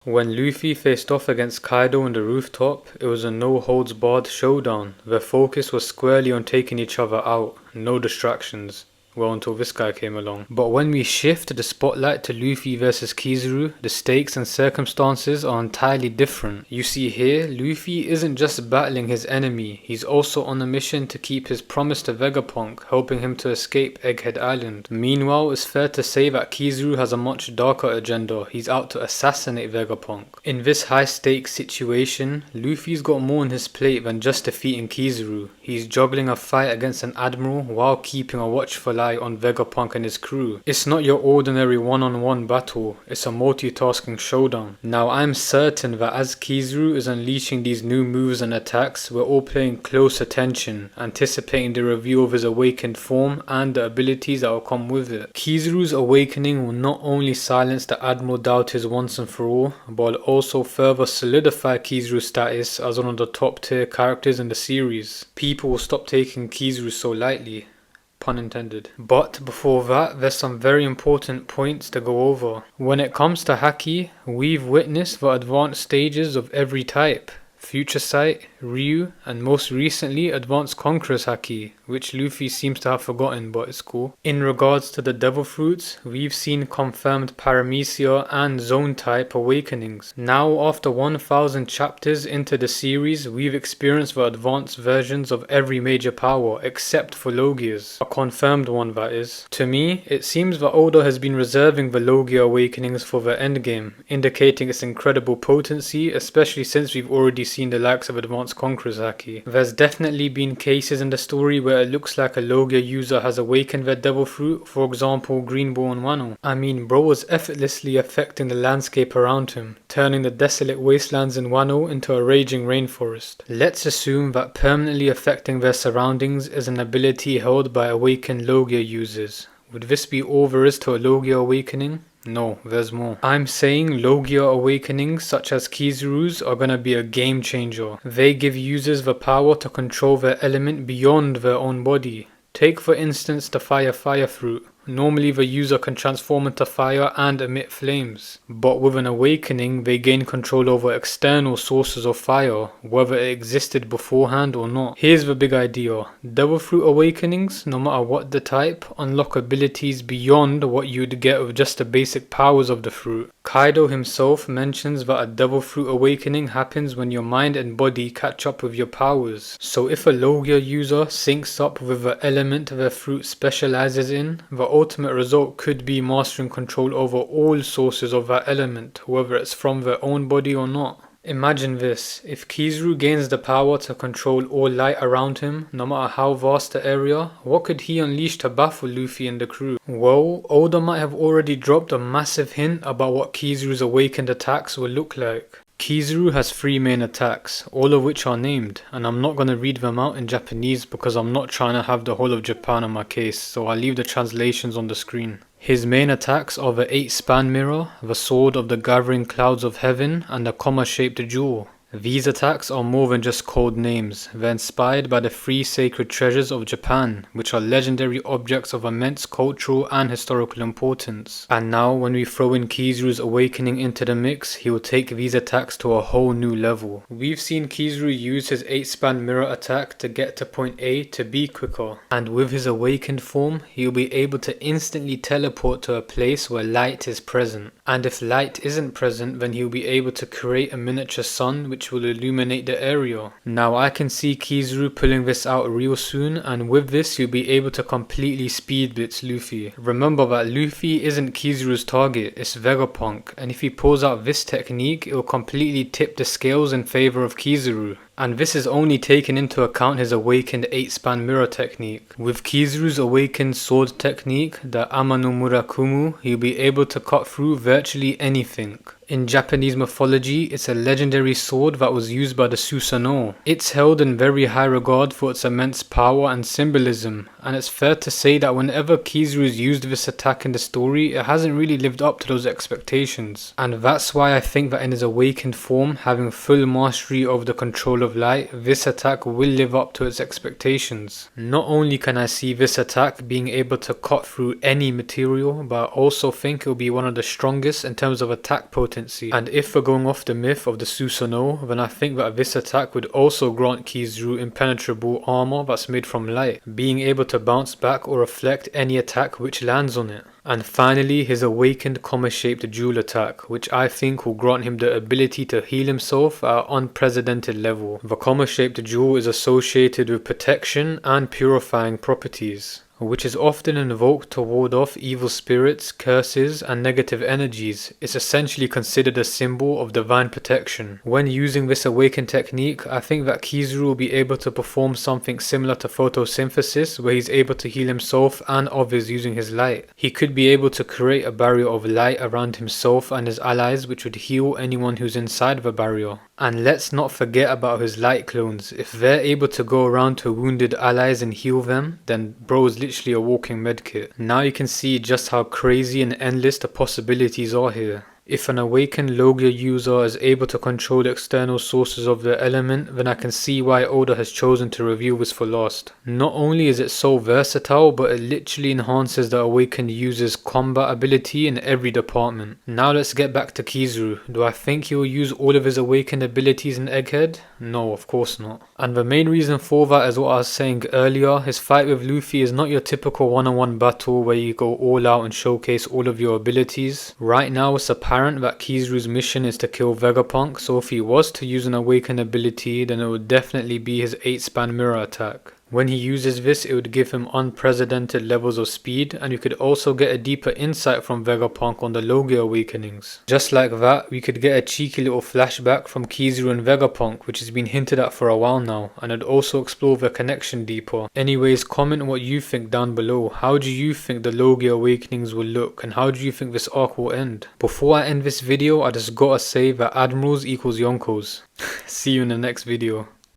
When Luffy faced off against Kaido on the rooftop, it was a no-holds-barred showdown. Their focus was squarely on taking each other out, no distractions. Well, until this guy came along. But when we shift the spotlight to Luffy versus Kizaru, the stakes and circumstances are entirely different. You see here, Luffy isn't just battling his enemy, he's also on a mission to keep his promise to Vegapunk, helping him to escape Egghead Island. Meanwhile, it's fair to say that Kizaru has a much darker agenda. He's out to assassinate Vegapunk. In this high-stakes situation, Luffy's got more on his plate than just defeating Kizaru. He's juggling a fight against an admiral while keeping a watchful eye on Vegapunk and his crew. It's not your ordinary one-on-one battle, it's a multitasking showdown. Now I'm certain that as Kizaru is unleashing these new moves and attacks, we're all paying close attention, anticipating the reveal of his awakened form and the abilities that will come with it. Kizaru's awakening will not only silence the Admiral Doubters once and for all, but will also further solidify Kizaru's status as one of the top tier characters in the series. People will stop taking Kizaru so lightly. Pun intended. But before that, there's some very important points to go over. When it comes to Haki, we've witnessed the advanced stages of every type. Future Sight, Ryu, and most recently Advanced Conqueror's Haki, which Luffy seems to have forgotten, but it's cool. In regards to the Devil Fruits, we've seen confirmed Paramecia and Zone type awakenings. Now after 1000 chapters into the series, we've experienced the advanced versions of every major power except for Logia's. A confirmed one, that is. To me, it seems that Oda has been reserving the Logia Awakenings for the endgame, indicating its incredible potency, especially since we've already seen the likes of Advanced Conqueror's Haki. There's definitely been cases in the story where it looks like a Logia user has awakened their Devil Fruit, for example Greenborn Wano. I mean, bro was effortlessly affecting the landscape around him, turning the desolate wastelands in Wano into a raging rainforest. Let's assume that permanently affecting their surroundings is an ability held by awakened Logia users. Would this be all there is to a Logia awakening? No, there's more. I'm saying Logia awakenings such as Kizaru's are gonna be a game changer. They give users the power to control their element beyond their own body. Take for instance the Fire Fruit. Normally the user can transform into fire and emit flames, but with an awakening they gain control over external sources of fire, whether it existed beforehand or not. Here's the big idea. Devil Fruit awakenings, no matter what the type, unlock abilities beyond what you'd get with just the basic powers of the fruit. Kaido himself mentions that a Devil Fruit awakening happens when your mind and body catch up with your powers. So if a Logia user syncs up with the element their fruit specializes in, the ultimate result could be mastering control over all sources of that element, whether it's from their own body or not. Imagine this, if Kizaru gains the power to control all light around him, no matter how vast the area, what could he unleash to baffle Luffy and the crew? Well, Oda might have already dropped a massive hint about what Kizaru's awakened attacks will look like. Kizaru has 3 main attacks, all of which are named, and I'm not going to read them out in Japanese because I'm not trying to have the whole of Japan on my case, so I'll leave the translations on the screen. His main attacks are the 8-span mirror, the sword of the gathering clouds of heaven, and the comma-shaped jewel. These attacks are more than just code names. They're inspired by the 3 sacred treasures of Japan, which are legendary objects of immense cultural and historical importance. And now when we throw in Kizaru's awakening into the mix, he will take these attacks to a whole new level. We've seen Kizaru use his 8-span mirror attack to get to point A to B quicker, and with his awakened form, he'll be able to instantly teleport to a place where light is present. And if light isn't present, then he'll be able to create a miniature sun which will illuminate the area. Now I can see Kizaru pulling this out real soon, and with this he'll be able to completely speed blitz Luffy. Remember that Luffy isn't Kizaru's target, it's Vegapunk, and if he pulls out this technique it will completely tip the scales in favour of Kizaru. And this is only taking into account his awakened 8-span mirror technique. With Kizaru's awakened sword technique, the Amano Murakumu, he'll be able to cut through virtually anything. In Japanese mythology, it's a legendary sword that was used by the Susanoo. It's held in very high regard for its immense power and symbolism, and it's fair to say that whenever Kizaru's used this attack in the story, it hasn't really lived up to those expectations. And that's why I think that in his awakened form, having full mastery over the control of light, this attack will live up to its expectations. Not only can I see this attack being able to cut through any material, but I also think it will be one of the strongest in terms of attack potency potency. And if we're going off the myth of the Susanoo, then I think that this attack would also grant Kizaru impenetrable armor that's made from light, being able to bounce back or reflect any attack which lands on it. And finally, his awakened comma-shaped jewel attack, which I think will grant him the ability to heal himself at an unprecedented level. The comma-shaped jewel is associated with protection and purifying properties, which is often invoked to ward off evil spirits, curses, and negative energies. It's essentially considered a symbol of divine protection. When using this awaken technique, I think that Kizaru will be able to perform something similar to photosynthesis, where he's able to heal himself and others using his light. He could be able to create a barrier of light around himself and his allies, which would heal anyone who's inside the barrier. And let's not forget about his light clones. If they're able to go around to wounded allies and heal them, then bro is literally a walking medkit. Now you can see just how crazy and endless the possibilities are here. If an awakened Logia user is able to control the external sources of the element, then I can see why Oda has chosen to reveal this for last. Not only is it so versatile, but it literally enhances the awakened user's combat ability in every department. Now let's get back to Kizaru. Do I think he will use all of his awakened abilities in Egghead? No, of course not. And the main reason for that is what I was saying earlier. His fight with Luffy is not your typical one-on-one battle where you go all out and showcase all of your abilities. Right now it's apparent that Kizaru's mission is to kill Vegapunk, so if he was to use an awakened ability, then it would definitely be his 8-span mirror attack. When he uses this, it would give him unprecedented levels of speed, and you could also get a deeper insight from Vegapunk on the Logia Awakenings. Just like that, we could get a cheeky little flashback from Kizaru and Vegapunk, which has been hinted at for a while now, and it'd also explore their connection deeper. Anyways, comment what you think down below. How do you think the Logia Awakenings will look, and how do you think this arc will end? Before I end this video, I just gotta say that admirals equals yonkos. See you in the next video.